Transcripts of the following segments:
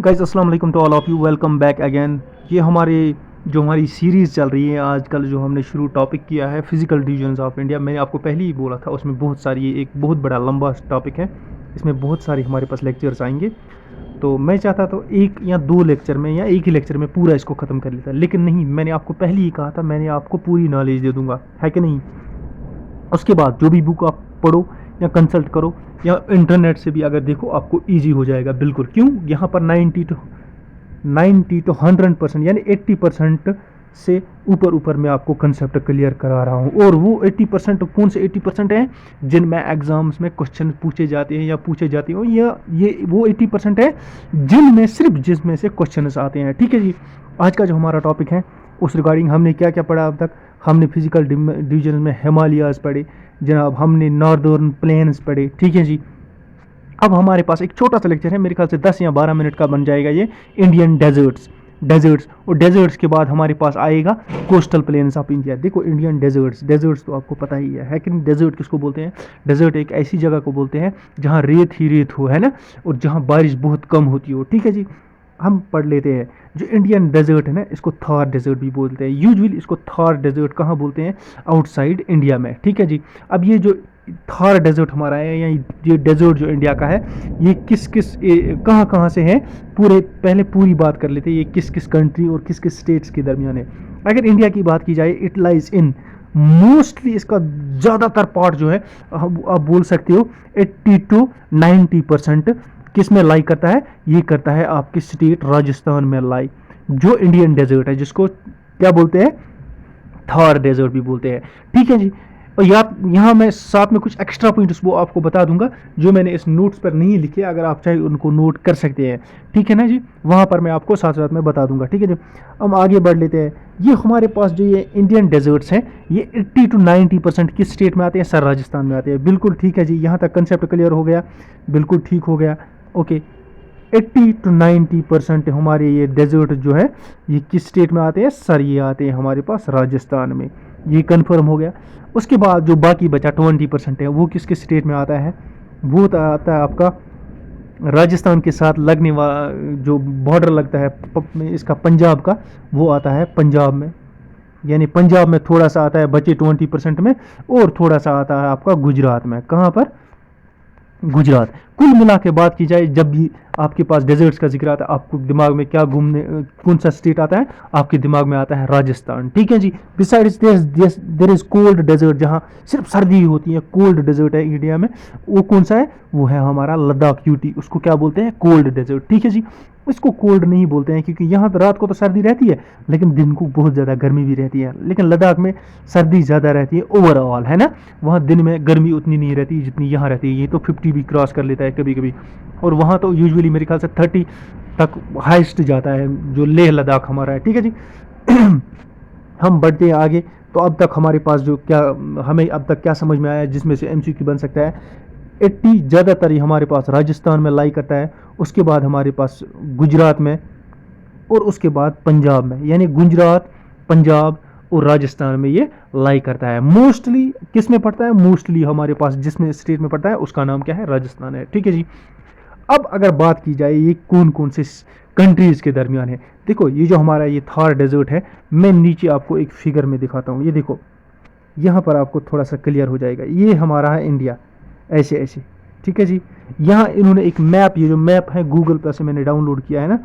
Guys अस्सलाम वालेकुम to all of you, welcome back again. ये हमारी सीरीज़ चल रही है आजकल, जो हमने शुरू टॉपिक किया है फिज़िकल डिवीजन्स ऑफ इंडिया। मैंने आपको पहले ही बोला था, उसमें बहुत सारी, ये एक बहुत बड़ा लंबा टॉपिक है, इसमें बहुत सारे हमारे पास लेक्चर्स आएंगे। तो मैं चाहता तो एक या दो लेक्चर में या एक ही लेक्चर में पूरा इसको ख़त्म कर लेता, लेकिन नहीं, मैंने आपको पहले ही कहा था मैंने आपको पूरी नॉलेज दे दूंगा, है कि नहीं। उसके बाद जो भी बुक आप पढ़ो या कंसल्ट करो या इंटरनेट से भी अगर देखो, आपको ईजी हो जाएगा बिल्कुल। क्यों? यहाँ पर 90 to 100% यानी 80% से ऊपर मैं आपको कंसेप्ट क्लियर करा रहा हूँ। और वो 80% कौन से 80% हैं जिनमें एग्जाम्स में क्वेश्चन पूछे जाते हैं या पूछे जाते हो, या ये वो 80% है जिसमें से क्वेश्चन आते हैं। ठीक है जी। आज का जो हमारा टॉपिक है उस रिगार्डिंग हमने क्या क्या पढ़ा अब तक। हमने फिजिकल डिवीजन में हिमालयाज पढ़े जनाब, हमने नॉर्दर्न प्लेन्स पढ़े। ठीक है जी। अब हमारे पास एक छोटा सा लेक्चर है, मेरे ख्याल से 10 या 12 मिनट का बन जाएगा, ये इंडियन डेजर्ट्स। और डेजर्ट्स के बाद हमारे पास आएगा कोस्टल प्लेन्स ऑफ इंडिया। देखो इंडियन डेजर्ट्स तो आपको पता ही है कि नहीं। डेजर्ट किसको बोलते हैं? डेजर्ट एक ऐसी जगह को बोलते हैं जहाँ रेत ही रेत हो, है ना, और जहाँ बारिश बहुत कम होती हो। ठीक है जी। हम पढ़ लेते हैं जो इंडियन डेजर्ट है ना, इसको थार डेजर्ट भी बोलते हैं। यूजुअली इसको थार डेजर्ट कहाँ बोलते हैं? आउटसाइड इंडिया में। ठीक है जी। अब ये जो थार डेजर्ट हमारा है, या ये डेजर्ट जो इंडिया का है, ये कहाँ से है, पहले पूरी बात कर लेते हैं। ये किस किस कंट्री और किस किस स्टेट्स के दरमियान है। अगर इंडिया की बात की जाए, इट लाइज इन मोस्टली, इसका ज़्यादातर पार्ट जो है आप बोल सकते हो 80 to 90% किस में लाई करता है? ये करता है आपकी स्टेट राजस्थान में लाई। जो इंडियन डेजर्ट है जिसको क्या बोलते हैं? थार डेजर्ट भी बोलते हैं। ठीक है जी। और यहाँ मैं साथ में कुछ एक्स्ट्रा पॉइंट्स वो आपको बता दूंगा जो मैंने इस नोट्स पर नहीं लिखे, अगर आप चाहे उनको नोट कर सकते हैं। ठीक है ना जी। वहाँ पर मैं आपको साथ साथ में बता दूंगा। ठीक है जी। हम आगे बढ़ लेते हैं। ये हमारे पास जो ये इंडियन डेजर्ट्स हैं, ये 80 to 90% किस स्टेट में आते हैं? सर राजस्थान में आते हैं। बिल्कुल ठीक है जी। यहाँ तक कंसेप्ट क्लियर हो गया, बिल्कुल ठीक हो गया। ओके, 80 to 90% हमारे ये डेजर्ट जो है ये किस स्टेट में आते हैं? सर ये आते हैं हमारे पास राजस्थान में। ये कंफर्म हो गया। उसके बाद जो बाकी बचा 20% है, वो किस किस स्टेट में आता है? वो आता है आपका राजस्थान के साथ लगने वाला जो बॉर्डर लगता है इसका पंजाब का, वो आता है पंजाब में। यानी पंजाब में थोड़ा सा आता है बचे 20% में, और थोड़ा सा आता है आपका गुजरात में। कहाँ पर? गुजरात। कुल मिला के बात की जाए, जब भी आपके पास डेजर्ट्स का जिक्र आता है, आपको दिमाग में क्या कौन सा स्टेट आता है? आपके दिमाग में आता है राजस्थान। ठीक है जी। Besides there is cold desert, जहाँ सिर्फ सर्दी होती है, कोल्ड डेजर्ट है इंडिया में। वो कौन सा है? वो है हमारा लद्दाख यूटी। उसको क्या बोलते हैं? Cold desert. ठीक है जी। इसको कोल्ड नहीं बोलते हैं क्योंकि यहाँ तो रात को तो सर्दी रहती है, लेकिन दिन को बहुत ज़्यादा गर्मी भी रहती है। लेकिन लद्दाख में सर्दी ज़्यादा रहती है ओवरऑल, है ना। वहाँ दिन में गर्मी उतनी नहीं रहती जितनी यहाँ रहती है। ये तो 50 भी क्रॉस कर लेता है कभी कभी, और वहाँ तो यूजुअली मेरे ख्याल से 30 तक हाइस्ट जाता है, जो लेह लद्दाख हमारा है। ठीक है जी। हम बढ़ते हैं आगे। तो अब तक हमारे पास जो क्या, हमें अब तक क्या समझ में आया जिसमें से MCQ बन सकता है? 80 ज़्यादातर ही हमारे पास राजस्थान में लाई करता है, उसके बाद हमारे पास गुजरात में, और उसके बाद पंजाब में। यानी गुजरात, पंजाब और राजस्थान में ये लाई करता है। मोस्टली किस में पड़ता है? मोस्टली हमारे पास जिसमें स्टेट में पड़ता है उसका नाम क्या है? राजस्थान है। ठीक है जी। अब अगर बात की जाए ये कौन कौन से कंट्रीज़ के दरमियान है, देखो ये जो हमारा ये थार डेजर्ट है, मैं नीचे आपको एक फिगर में दिखाता हूँ। ये देखो, यहाँ पर आपको थोड़ा सा क्लियर हो जाएगा। ये हमारा है इंडिया, ऐसे ऐसे। ठीक है जी। यहाँ इन्होंने एक मैप, ये जो मैप है गूगल पर से मैंने डाउनलोड किया है ना,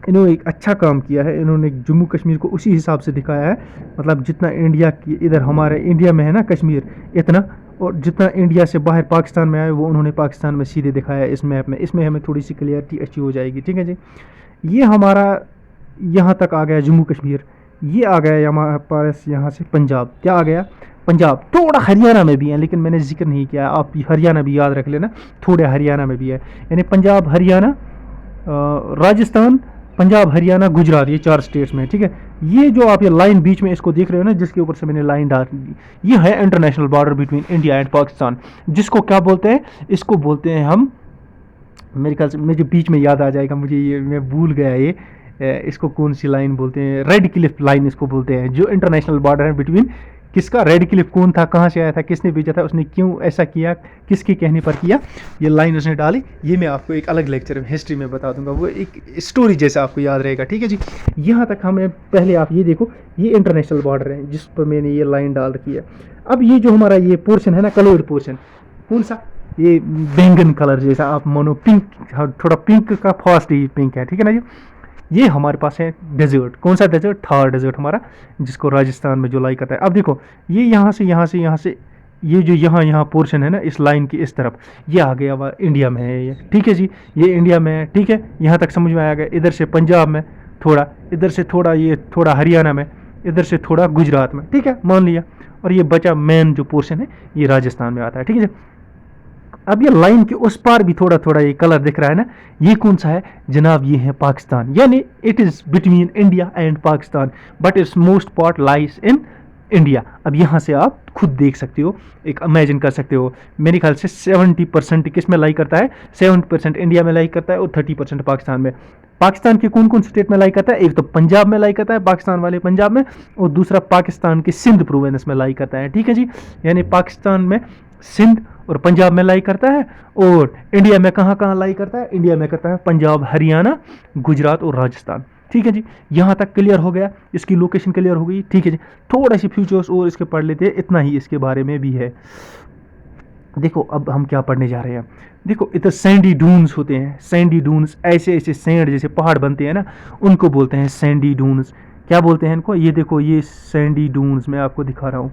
इन्होंने एक अच्छा काम किया है। इन्होंने जम्मू कश्मीर को उसी हिसाब से दिखाया है, मतलब जितना इंडिया की इधर हमारे इंडिया में है ना कश्मीर, इतना, और जितना इंडिया से बाहर पाकिस्तान में आए वो उन्होंने पाकिस्तान में सीधे दिखाया है इस मैप में। इसमें हमें थोड़ी सी क्लियरिटी अच्छी हो जाएगी। ठीक है जी। ये हमारा यहाँ तक आ गया जम्मू कश्मीर, ये आ गया हमारे पास यहाँ से पंजाब। क्या आ गया? पंजाब। थोड़ा हरियाणा में भी है, लेकिन मैंने जिक्र नहीं किया, आप हरियाणा भी याद रख लेना, थोड़े हरियाणा में भी है। यानी पंजाब, हरियाणा, राजस्थान, पंजाब, हरियाणा, गुजरात, ये 4 स्टेट्स में। ठीक है। ये जो आप ये लाइन बीच में इसको देख रहे हो ना, जिसके ऊपर से मैंने लाइन डाल दी, ये है international border between India and Pakistan. जिसको क्या बोलते हैं? इसको बोलते हैं हम, मेरे ख्याल से मुझे बीच में याद आ जाएगा, मुझे ये मैं भूल गया इसको कौन सी लाइन बोलते हैं? रेड क्लिफ लाइन इसको बोलते हैं, जो इंटरनेशनल बॉर्डर है बिटवीन किसका रेड क्लिफ कौन था, कहाँ से आया था, किसने भेजा था, उसने क्यों ऐसा किया, किसके कहने पर किया, ये लाइन उसने डाली, ये मैं आपको एक अलग लेक्चर में हिस्ट्री में बता दूंगा, वो एक स्टोरी जैसा आपको याद रहेगा। ठीक है जी। यहाँ तक हमें पहले आप ये देखो, ये इंटरनेशनल बॉर्डर है जिस पर मैंने ये लाइन डाल रखी है। अब ये जो हमारा ये पोर्शन है ना, कलर्ड पोर्शन, कौन सा, ये बैंगन कलर जैसा आप मानो, पिंक, थोड़ा पिंक का फास्ट ही पिंक है, ठीक है ना जी। ये हमारे पास है डेजर्ट, कौन सा डेजर्ट, थार डेजर्ट हमारा, जिसको राजस्थान में जो लाई करता है। अब देखो ये यहाँ से ये जो यहाँ पोर्शन है ना, इस लाइन की इस तरफ, ये आ गया हुआ इंडिया में है ये, ठीक है जी, ये इंडिया में है, ठीक है, यहाँ तक समझ में आ गया। इधर से पंजाब में थोड़ा, इधर से थोड़ा, ये थोड़ा हरियाणा में, इधर से थोड़ा गुजरात में, ठीक है, मान लिया। और ये बचा मेन जो पोर्शन है ये राजस्थान में आता है, ठीक है। अब ये लाइन के उस पार भी थोड़ा थोड़ा ये कलर दिख रहा है ना, ये कौन सा है जनाब, ये है पाकिस्तान, यानी it is between India and Pakistan, but it's most part lies in India. अब यहाँ से आप खुद देख सकते हो, एक इमेजिन कर सकते हो, मेरे ख्याल से 70% किस में लाई करता है, 70% इंडिया में लाई करता है और 30% पाकिस्तान में। पाकिस्तान के कौन कौन स्टेट में लाई करता है, एक तो पंजाब में लाई करता है, पाकिस्तान वाले पंजाब में, और दूसरा पाकिस्तान के सिंध प्रोविंस में लाई करता है, ठीक है जी। यानी पाकिस्तान में सिंध और पंजाब में लाई करता है, और इंडिया में कहाँ कहाँ लाई करता है, इंडिया में करता है पंजाब, हरियाणा, गुजरात और राजस्थान, ठीक है जी। यहाँ तक क्लियर हो गया, इसकी लोकेशन क्लियर हो गई, ठीक है जी। थोड़ा सी फ्यूचर्स और इसके पढ़ लेते हैं, इतना ही इसके बारे में भी है। देखो अब हम क्या पढ़ने जा रहे हैं, देखो इधर सैंडी डून्स होते हैं, सैंडी डून्स, ऐसे ऐसे सैंड जैसे पहाड़ बनते हैं ना, उनको बोलते हैं सैंडी डून्स। क्या बोलते हैं इनको, ये देखो ये सैंडी डून्स मैं आपको दिखा रहा हूँ,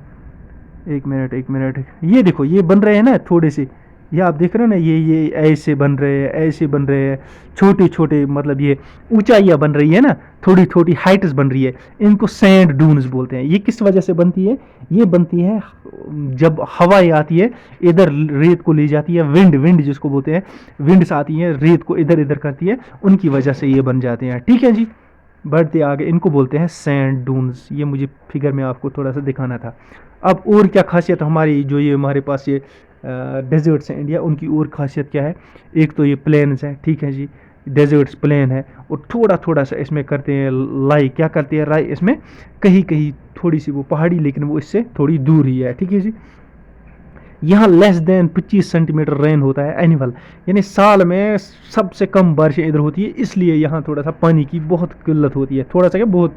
एक मिनट, ये देखो ये बन रहे हैं ना थोड़े से, ये आप देख रहे हो ना, ये ऐसे बन रहे हैं, ऐसे बन रहे हैं, छोटे छोटे, मतलब ये ऊंचाइयाँ बन रही है ना, थोड़ी थोड़ी हाइट्स बन रही है, इनको सैंड डून्स बोलते हैं। ये किस वजह से बनती है, ये बनती है जब हवाएं आती है, इधर रेत को ले जाती है, विंड जिसको बोलते हैं, विंड्स आती हैं, रेत को इधर इधर करती है, उनकी वजह से ये बन जाते हैं, ठीक है जी। बढ़ते आगे, इनको बोलते हैं सैंड डून्स, ये मुझे फिगर में आपको थोड़ा सा दिखाना था। अब और क्या खासियत हमारी, जो ये हमारे पास ये डेजर्ट्स हैं इंडिया, उनकी और खासियत क्या है, एक तो ये प्लेन्स हैं, ठीक है जी, डेजर्ट्स प्लेन है, और थोड़ा थोड़ा सा इसमें करते हैं लाई, क्या करते हैं राई, इसमें कहीं कहीं थोड़ी सी वो पहाड़ी, लेकिन वो इससे थोड़ी दूर ही है, ठीक है जी। यहाँ लेस देन 25 सेंटीमीटर रेन होता है एनुअल, यानी साल में सबसे कम बारिशें इधर होती है, इसलिए यहाँ थोड़ा सा पानी की बहुत किल्लत होती है, थोड़ा सा क्या, बहुत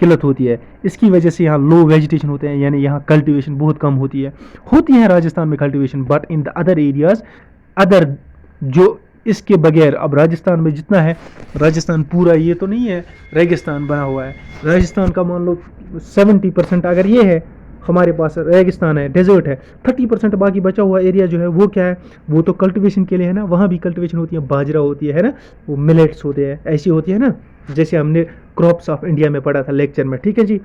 किल्लत होती है। इसकी वजह से यहाँ लो वेजिटेशन होते हैं, यानी यहाँ कल्टीवेशन बहुत कम होती है राजस्थान में cultivation, but in the other areas, other जो इसके बगैर, अब राजस्थान में जितना है, राजस्थान पूरा ये तो नहीं है रेगिस्तान बना हुआ है, राजस्थान का मान लो 70% अगर ये है, हमारे पास रेगिस्तान है, डेजर्ट है, 30% बाकी बचा हुआ एरिया जो है वो क्या है, वो तो कल्टीवेशन के लिए है ना, वहाँ भी कल्टीवेशन होती है, बाजरा होती है ना, वो मिलेट्स होते हैं, ऐसी होती है ना, जैसे हमने क्रॉप्स ऑफ इंडिया में पढ़ा था लेक्चर में, ठीक है जी।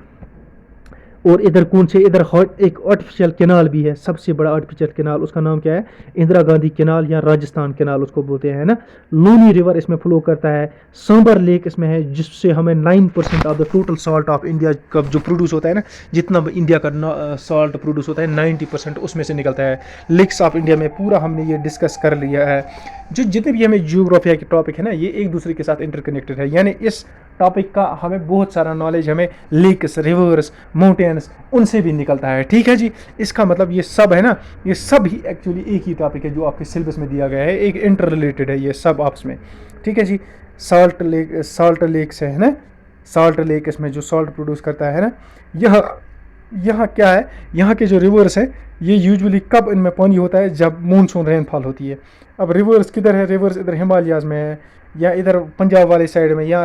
और इधर कौन से, इधर एक आर्टिफिशियल कैनाल भी है, सबसे बड़ा आर्टिफिशियल कैनाल, उसका नाम क्या है, इंदिरा गांधी कैनाल या राजस्थान कैनाल उसको बोलते हैं ना। लूनी रिवर इसमें फ्लो करता है, सांबर लेक इसमें है, जिससे हमें 9% of the total salt of India का जो प्रोड्यूस होता है ना, जितना इंडिया का सॉल्ट प्रोड्यूस होता है 90% उसमें से निकलता है। लेक्स ऑफ इंडिया में पूरा हमने ये डिस्कस कर लिया है। जो जितने भी हमें जियोग्राफिया के टॉपिक है ना, ये एक दूसरे के साथ इंटरकनेक्टेड है, यानी इस टॉपिक का हमें बहुत सारा नॉलेज हमें लेक्स, रिवर्स, माउंटेन्स, उनसे भी निकलता है, ठीक है जी। इसका मतलब ये सब है ना, ये सब ही एक्चुअली एक ही टॉपिक है जो आपके सिलेबस में दिया गया है, एक इंटर रिलेटेड है ये सब आपस में, ठीक है जी। साल्ट लेक से है ना, साल्ट लेक इसमें जो सॉल्ट प्रोड्यूस करता है ना, यहाँ क्या है, यहाँ के जो रिवर्स हैं ये यूजुअली कब इनमें पानी होता है, जब मानसून रेनफॉल होती है। अब रिवर्स किधर है, रिवर्स इधर हिमालयाज़ में है, या इधर पंजाब वाले साइड में, या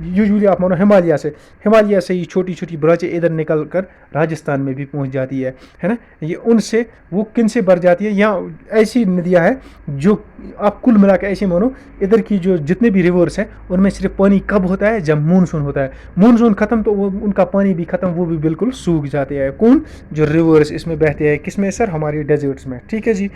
यूजुअली आप मानो हिमालय से ही छोटी छोटी ब्रांचें इधर निकल कर राजस्थान में भी पहुंच जाती है ना। ये उनसे वो किन से भर जाती है, यहाँ ऐसी नदियाँ हैं जो आप कुल मिला के ऐसे मानो, इधर की जो जितने भी रिवर्स हैं उनमें सिर्फ पानी कब होता है, जब मानसून होता है। मानसून ख़त्म तो वो उनका पानी भी ख़त्म, वो भी बिल्कुल सूख जाते हैं। कौन, जो रिवर्स इसमें बहते हैं, किस में सर, हमारी डेजर्ट्स में, ठीक है जी।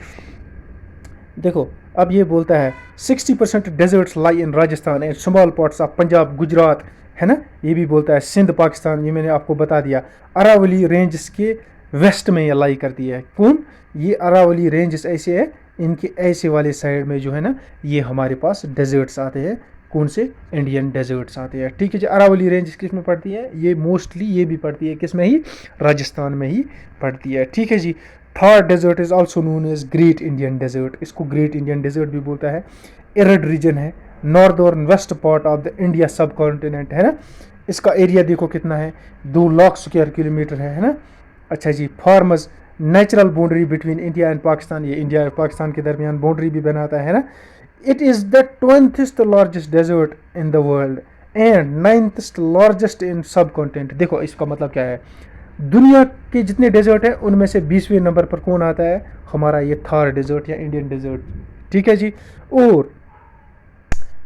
देखो अब ये बोलता है 60% deserts lie in Rajasthan and small parts of Punjab, Gujarat, है ना। ये भी बोलता है सिंध पाकिस्तान, ये मैंने आपको बता दिया। अरावली रेंज के वेस्ट में ये लाई करती है। कौन, ये अरावली रेंजेस ऐसे है, इनके ऐसे वाले साइड में जो है ना, ये हमारे पास डेजर्ट्स आते हैं, कौन से इंडियन डेजर्ट्स आते हैं। ठीक है जी, अरावली रेंज किस में पड़ती है, ये मोस्टली ये भी पड़ती है किस में ही, राजस्थान में ही पड़ती है। ठीक है जी। Thar desert is also known as great Indian desert, इसको ग्रेट इंडियन डेजर्ट भी बोलता है। एरिड रीजन है, northern west part of the India subcontinent है ना। इसका एरिया देखो कितना है, 2 लाख स्क्वायर किलोमीटर है ना। अच्छा जी, forms natural boundary between India and Pakistan, ये इंडिया और पाकिस्तान के दरमियान बाउंड्री भी बनाता है ना। It is the 20th largest desert in the world and 9th largest in subcontinent. देखो इसका मतलब क्या है, दुनिया के जितने डेजर्ट हैं उनमें से 20वें नंबर पर कौन आता है, हमारा ये थार डेजर्ट या इंडियन डेजर्ट। ठीक है जी। और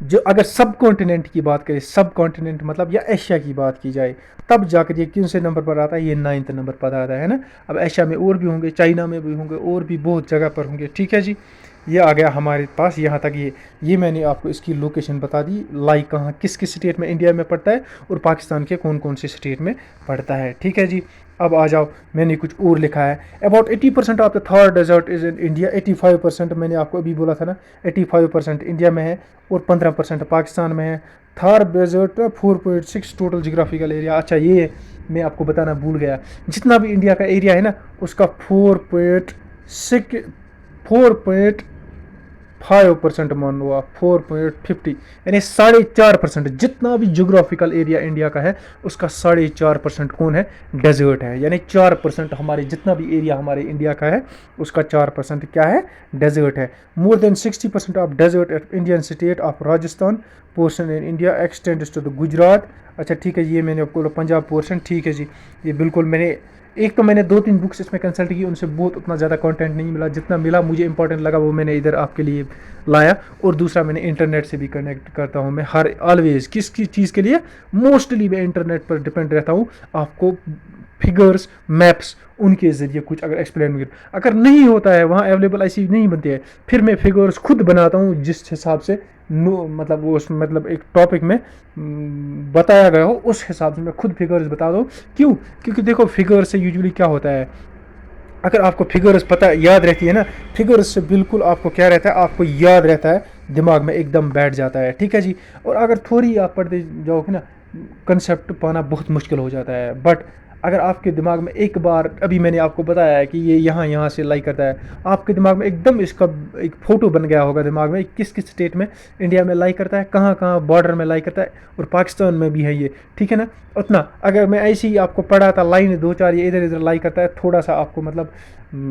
जो अगर सब कॉन्टिनेंट की बात करें, सब कॉन्टिनेंट मतलब या एशिया की बात की जाए, तब जाकर ये किन से नंबर पर आता है, ये 9th नंबर पर आता है ना। अब एशिया में और भी होंगे, चाइना में भी होंगे, और भी बहुत जगह पर होंगे। ठीक है जी, ये आ गया हमारे पास यहाँ तक। ये मैंने आपको इसकी लोकेशन बता दी, लाइक कहाँ किस किस स्टेट में इंडिया में पड़ता है और पाकिस्तान के कौन कौन से स्टेट में पड़ता है। ठीक है जी। अब आ जाओ, मैंने कुछ और लिखा है। About 80% of the Thar desert is in India. 85% मैंने आपको अभी बोला था ना, 85% इंडिया में है और 15% पाकिस्तान में है। Thar desert 4.6 total geographical area. अच्छा, ये मैं आपको बताना भूल गया, जितना भी इंडिया का एरिया है ना, उसका 4.5% मान लो आप, 4.50 यानी 4.5%, जितना भी जोग्राफिकल एरिया इंडिया का है उसका 4.5% कौन है, डेजर्ट है। यानी 4% हमारे जितना भी एरिया हमारे इंडिया का है उसका 4% क्या है, डेजर्ट है। More than 60% of desert at Indian state of Rajasthan portion in India extends to the Gujarat. अच्छा ठीक है, ये मैंने आपको बोला पंजाब पोर्शन। ठीक है जी, ये बिल्कुल मैंने एक तो मैंने 2-3 बुक्स इसमें कंसल्ट की, उनसे बहुत उतना ज़्यादा कंटेंट नहीं मिला, जितना मिला मुझे इंपॉर्टेंट लगा वो मैंने इधर आपके लिए लाया। और दूसरा मैंने इंटरनेट से भी कनेक्ट करता हूँ मैं हर ऑलवेज, किस चीज़ के लिए, मोस्टली मैं इंटरनेट पर डिपेंड रहता हूँ। आपको फिगर्स मैप्स उनके ज़रिए कुछ अगर एक्सप्लेन अगर नहीं होता है वहाँ अवेलेबल, ऐसी नहीं बनती है, फिर मैं फिगर्स खुद बनाता हूँ जिस हिसाब से मतलब वो मतलब एक टॉपिक में बताया गया हो उस हिसाब से मैं खुद फिगर्स बता दूँ। क्यों, क्योंकि देखो फिगर्स से यूजुअली क्या होता है, अगर आपको फिगर्स पता याद रहती है ना, फिगर्स से बिल्कुल आपको क्या रहता है, आपको याद रहता है, दिमाग में एकदम बैठ जाता है। ठीक है जी। और अगर थोड़ी आप पढ़ते जाओगे ना, कंसेप्ट पाना बहुत मुश्किल हो जाता है। बट अगर आपके दिमाग में एक बार, अभी मैंने आपको बताया है कि ये यहाँ से लाई करता है, आपके दिमाग में एकदम इसका एक फ़ोटो बन गया होगा दिमाग में, किस किस स्टेट में इंडिया में लाई करता है, कहाँ कहाँ बॉर्डर में लाई करता है, और पाकिस्तान में भी है ये। ठीक है ना। उतना अगर मैं ऐसे ही आपको पढ़ा था लाइन 2-4 ये इधर इधर लाई करता है, थोड़ा सा आपको मतलब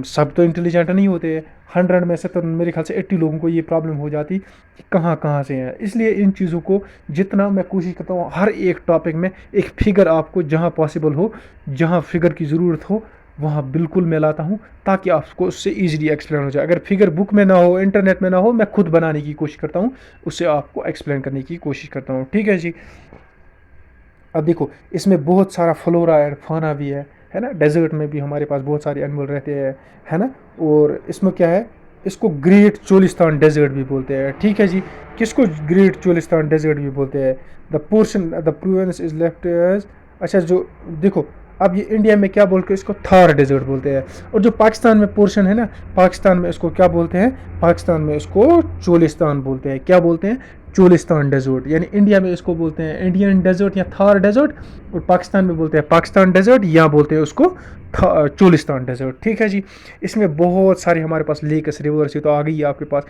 सब तो इंटेलिजेंट नहीं होते, 100 में से तो मेरे ख्याल से 80 लोगों को ये प्रॉब्लम हो जाती कि कहाँ कहाँ से हैं। इसलिए इन चीज़ों को जितना मैं कोशिश करता हूँ हर एक टॉपिक में एक फ़िगर आपको जहाँ पॉसिबल हो, जहाँ फिगर की ज़रूरत हो वहाँ बिल्कुल मैं लाता हूँ, ताकि आपको उससे ईजिली एक्सप्लेन हो जाए। अगर फिगर बुक में ना हो, इंटरनेट में ना हो, मैं खुद बनाने की कोशिश करता हूँ, उससे आपको एक्सप्लेन करने की कोशिश करता हूँ। ठीक है जी। अब देखो इसमें बहुत सारा फ्लोरा एंड फाना भी है ना। डेजर्ट में भी हमारे पास बहुत सारे एनिमल रहते हैं, है ना। और इसमें क्या है, इसको ग्रेट चोलिस्तान डेजर्ट भी बोलते हैं। ठीक है जी। किसको ग्रेट चोलिस्तान डेजर्ट भी बोलते हैं, the portion the province is left as. अच्छा जो देखो, अब ये इंडिया में क्या बोल के इसको थार डेजर्ट बोलते हैं, और जो पाकिस्तान में पोर्शन है ना, पाकिस्तान में इसको क्या बोलते हैं, पाकिस्तान में इसको चोलिस्तान बोलते हैं। क्या बोलते हैं, चोलिस्तान डेजर्ट। यानी इंडिया में इसको बोलते हैं इंडियन डेजर्ट या थार डेजर्ट, और पाकिस्तान में बोलते हैं पाकिस्तान डेजर्ट, या बोलते हैं उसको चोलिस्तान डेजर्ट। ठीक है जी। इसमें बहुत सारे हमारे पास लेक्स रिवर्स, तो आ गई है आपके पास,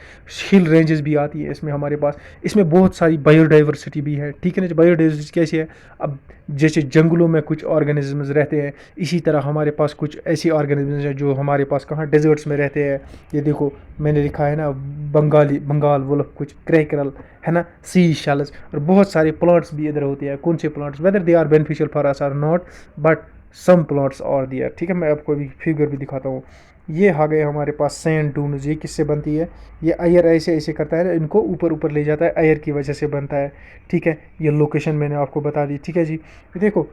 हिल रेंजेस भी आती है इसमें हमारे पास। इसमें बहुत सारी बायोडाइवर्सिटी भी है। ठीक है ना। बायोडाइवर्सिटी कैसी है, अब जैसे जंगलों में कुछ ऑर्गेनिजम्स रहते हैं, इसी तरह हमारे पास कुछ ऐसी ऑर्गेनिजम्स हैं जो हमारे पास कहाँ, डेजर्ट्स में रहते हैं। ये देखो मैंने लिखा है ना, बंगाल वुल्फ, कुछ क्रैकरल, है ना, सी शेल्स, और बहुत सारे प्लांट्स भी इधर होते हैं। कौन से plants, whether they are beneficial for us or not, but some plants are there. ठीक है, मैं आपको अभी फिगर भी दिखाता हूँ। ये आ गए हमारे पास सैंड डून्स। ये किससे बनती है, ये एयर ऐसे ऐसे करता है, इनको ऊपर ऊपर ले जाता है, एयर की वजह से बनता है। ठीक है, ये लोकेशन मैंने आपको बता दी। ठीक है जी। देखो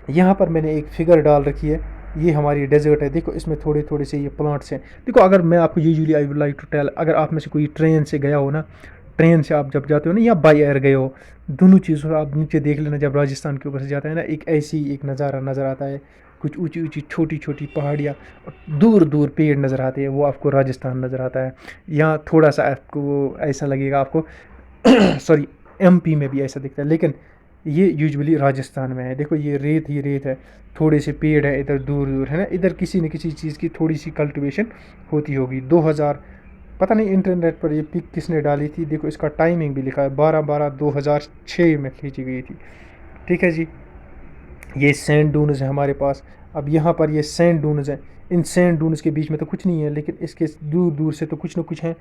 यहाँ पर मैंने एक फिगर डाल रखी है, ये हमारी डेजर्ट है। देखो इसमें थोड़े थोड़े से ये प्लांट्स हैं। देखो अगर मैं आपको usually I would like to tell, अगर आप में से कोई ट्रेन से गया हो ना, ट्रेन से आप जब जाते हो ना, या बाई एयर गए हो, दोनों चीज़ों आप नीचे देख लेना, जब राजस्थान के ऊपर से जाता है ना, एक ऐसी एक नज़ारा नज़र आता है, कुछ ऊंची ऊंची छोटी छोटी पहाड़ियाँ और दूर दूर पेड़ नज़र आते हैं, वो आपको राजस्थान नज़र आता है। यहाँ थोड़ा सा आपको वो ऐसा लगेगा आपको सॉरी, एमपी में भी ऐसा दिखता है, लेकिन ये यूजुअली राजस्थान में है। देखो ये रेत ही रेत है, थोड़े से पेड़ है इधर दूर दूर, है ना, इधर किसी न किसी चीज़ की थोड़ी सी कल्टीवेशन होती होगी। 2000, पता नहीं इंटरनेट पर ये पिक किसने डाली थी, देखो इसका टाइमिंग भी लिखा है, 12/12/2006 में खींची गई थी। ठीक है जी। ये सैंड डून्स है हमारे पास। अब यहाँ पर ये सैंड डून्स हैं, इन सैंड डून्स के बीच में तो कुछ नहीं है, लेकिन इसके दूर दूर से तो कुछ ना कुछ है।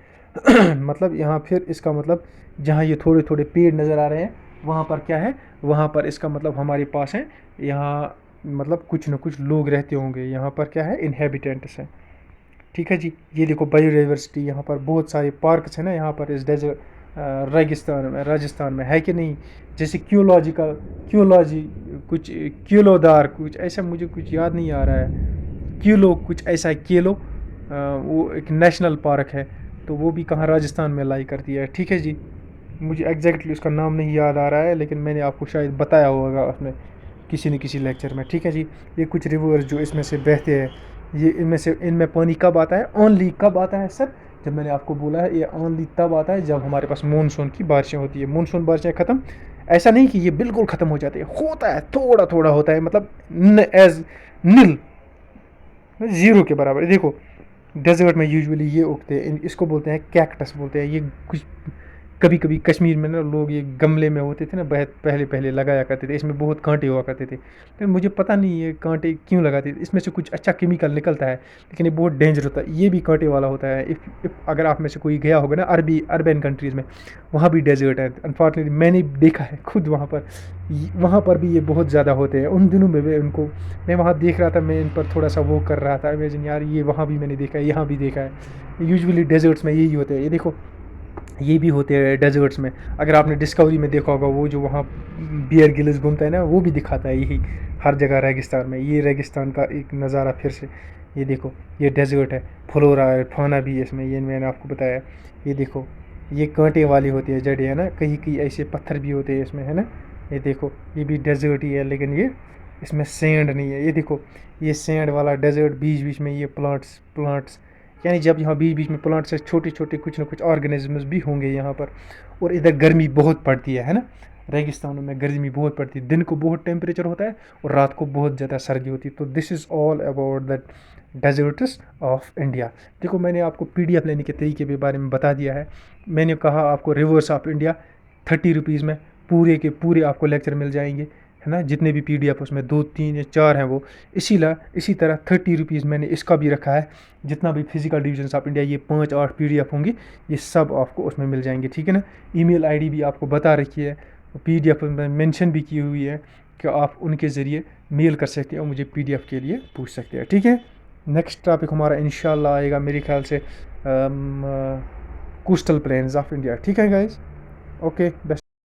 मतलब यहाँ फिर इसका मतलब जहाँ ये थोड़े थोड़े पेड़ नज़र आ रहे हैं, वहाँ पर क्या है, वहाँ पर इसका मतलब हमारे पास है यहाँ, मतलब कुछ ना कुछ लोग रहते होंगे यहाँ पर, क्या है, इनहेबिटेंट्स हैं। ठीक है जी। ये देखो बायोडाइवर्सिटी, यहाँ पर बहुत सारे पार्क्स हैं ना यहाँ पर इस डेजर्ट रेगिस्तान में, राजस्थान में, है कि नहीं। जैसे क्योलॉजिकल, क्योलॉजी, कुछ क्योलोदार, कुछ ऐसा मुझे कुछ याद नहीं आ रहा है, क्योलो कुछ ऐसा है, क्योलो वो एक नेशनल पार्क है, तो वो भी कहाँ राजस्थान में लाई करती है। ठीक है जी। मुझे एग्जैक्टली उसका नाम नहीं याद आ रहा है, लेकिन मैंने आपको शायद बताया होगा उसमें किसी न किसी लेक्चर में। ठीक है जी। ये कुछ रिवर्स जो इसमें से बहते हैं, ये इनमें पानी कब आता है, ओनली कब आता है सर, जब मैंने आपको बोला है ये ओनली तब आता है जब हमारे पास मानसून की बारिशें होती है। मानसून बारिशें ख़त्म, ऐसा नहीं कि ये बिल्कुल ख़त्म हो जाती है, होता है थोड़ा थोड़ा होता है, मतलब एज नील, ज़ीरो के बराबर। देखो डेजर्ट में यूजुअली ये उगते हैं, इसको बोलते हैं कैक्टस बोलते हैं। ये कुछ कभी कभी कश्मीर में ना लोग ये गमले में होते थे ना, बहुत पहले पहले लगाया करते थे, इसमें बहुत कांटे हुआ करते थे, लेकिन मुझे पता नहीं ये कांटे क्यों लगाते थे, इसमें से कुछ अच्छा केमिकल निकलता है, लेकिन ये बहुत डेंजर होता है, ये भी कांटे वाला होता है। इफ़ अगर आप में से कोई गया होगा ना अर्बन कंट्रीज़ में, वहाँ भी डेजर्ट है, अनफॉर्चुनेटली मैंने देखा है खुद वहाँ पर, वहाँ पर भी ये बहुत ज़्यादा होते हैं। उन दिनों में भी उनको मैं वहाँ देख रहा था, मैं इन पर थोड़ा सा वो कर रहा था इमेजिन, यार ये वहाँ भी मैंने देखा है, यहाँ भी देखा है। यूजुअली डेजर्ट्स में यही होते हैं। ये देखो ये भी होते हैं डेजर्ट्स में। अगर आपने डिस्कवरी में देखा होगा, वो जो वहाँ बियर गिल्स घूमता है ना, वो भी दिखाता है यही हर जगह रेगिस्तान में। ये रेगिस्तान का एक नज़ारा फिर से, ये देखो ये डेजर्ट है, फ्लोरा है, फाना भी है इसमें, ये मैंने आपको बताया। ये देखो ये कांटे वाली होती है जड़ें, है ना, कहीं कहीं ऐसे पत्थर भी होते हैं इसमें, है ना। ये देखो ये भी डेजर्ट ही है, लेकिन ये इसमें सैंड नहीं है। ये देखो ये सैंड वाला डेजर्ट, बीच बीच में ये प्लांट्स प्लांट्स, यानी जब यहाँ बीच बीच में प्लांट से छोटे छोटे कुछ ना कुछ ऑर्गेनिजम्स भी होंगे यहाँ पर। और इधर गर्मी बहुत पड़ती है ना, रेगिस्तानों में गर्मी बहुत पड़ती है, दिन को बहुत टेम्परेचर होता है और रात को बहुत ज़्यादा सर्दी होती है। तो this is all about the desserts of India. देखो मैंने आपको PDF लेने के तरीके के बारे में बता दिया है। मैंने कहा आपको रिवर्स ऑफ इंडिया 30 रुपीज़ में पूरे के पूरे आपको लेक्चर मिल जाएंगे, है ना, जितने भी PDF उसमें 2 3 या 4 हैं वो। इसी तरह 30 रुपीज़ मैंने इसका भी रखा है, जितना भी फिजिकल डिविजन्स ऑफ इंडिया, ये 5 8 PDF होंगी, ये सब आपको उसमें मिल जाएंगे। ठीक है ना। ईमेल आईडी भी आपको बता रखी है, PDF में मेंशन भी की हुई है कि आप उनके ज़रिए मेल कर सकते हैं और मुझे PDF के लिए पूछ सकते हैं। ठीक है। नेक्स्ट टॉपिक हमारा इंशाल्लाह आएगा मेरे ख्याल से कोस्टल प्लेन्स ऑफ इंडिया। ठीक है गाइज, ओके बेस्ट।